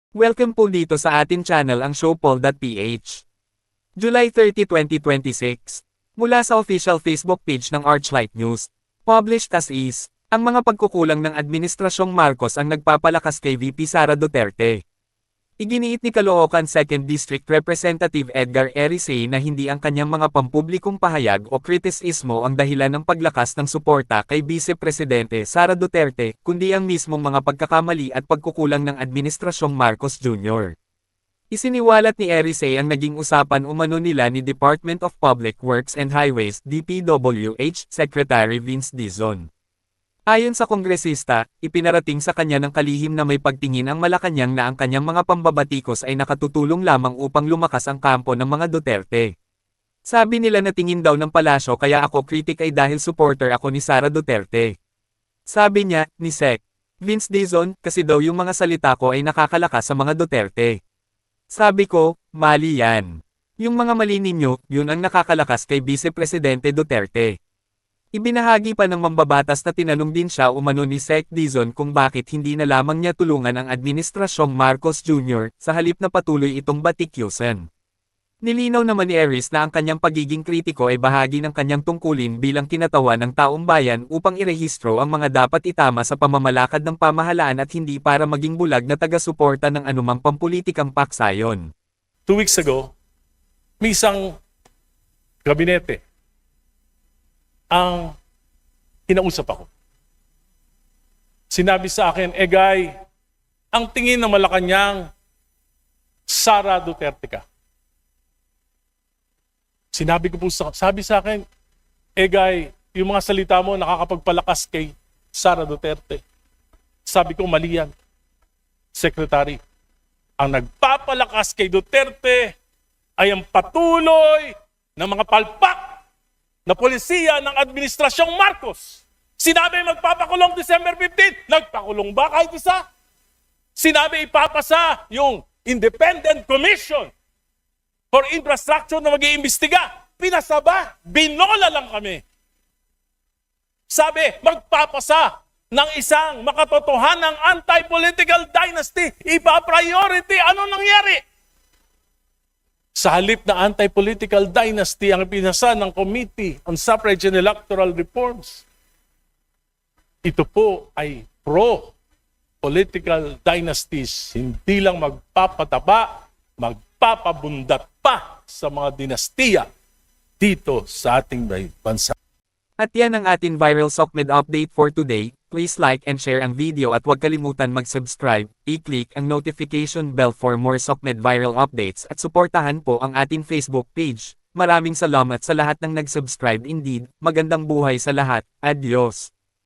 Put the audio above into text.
Welcome po dito sa atin channel ang showpol.ph. July 30, 2026. Mula sa official Facebook page ng Archlight News. Published as is, ang mga pagkukulang ng Administrasyong Marcos ang nagpapalakas kay VP Sara Duterte. Iginiit ni Caloocan 2nd District Representative Edgar Erisay na hindi ang kanyang mga pampublikong pahayag o kritisismo ang dahilan ng paglakas ng suporta kay Vice Presidente Sara Duterte, kundi ang mismong mga pagkakamali at pagkukulang ng Administrasyong Marcos Jr. Isiniwalat ni Erisay ang naging usapan umano nila ni Department of Public Works and Highways DPWH Secretary Vince Dizon. Ayon sa kongresista, ipinarating sa kanya ng kalihim na may pagtingin ang Malacanang na ang kanyang mga pambabatikos ay nakatutulong lamang upang lumakas ang kampo ng mga Duterte. Sabi nila na tingin daw ng palasyo kaya ako kritik ay dahil supporter ako ni Sara Duterte. Sabi niya, ni Sec. Vince Dizon, kasi daw yung mga salita ko ay nakakalakas sa mga Duterte. Sabi ko, mali yan. Yung mga mali ninyo, yun ang nakakalakas kay Vice Presidente Duterte. Ibinahagi pa ng mambabatas na tinanong din siya umano ni Sec Dizon kung bakit hindi na lamang niya tulungan ang Administrasyong Marcos Jr. sa halip na patuloy itong batikyusan. Nilinaw naman ni Eris na ang kanyang pagiging kritiko ay bahagi ng kanyang tungkulin bilang kinatawan ng taong bayan upang irehistro ang mga dapat itama sa pamamalakad ng pamahalaan at hindi para maging bulag na taga-suporta ng anumang pampulitikang paksayon. 2 weeks ago, may isang gabinete ang kinausap ako. Sinabi sa akin, Egay, ang tingin ng Malacanang, Sara Duterte ka. Sabi sa akin, Egay, yung mga salita mo nakakapagpalakas kay Sara Duterte. Sabi ko, mali yan. Secretary, ang nagpapalakas kay Duterte ay ang patuloy ng mga palpak na polisiya ng Administrasyong Marcos. Sinabi magpapakulong December 15, nagpakulong ba kahit isa? Sinabi ipapasa yung Independent Commission for Infrastructure na mag-iimbestiga. Pinasa ba? Binola lang kami. Sabi magpapasa ng isang makatotohanang anti-political dynasty. Ipa-priority. Ano nangyari? Sa halip na anti-political dynasty ang pinasa ng Committee on Suffrage and Electoral Reforms. Ito po ay pro-political dynasties. Hindi lang magpapataba, magpapabundat pa sa mga dinastiya dito sa ating bansa. At yan ang ating viral SOCMED update for today. Please like and share ang video at huwag kalimutan mag-subscribe, i-click ang notification bell for more SOCMED viral updates at suportahan po ang ating Facebook page. Maraming salamat sa lahat ng nag-subscribe indeed. Magandang buhay sa lahat. Adios!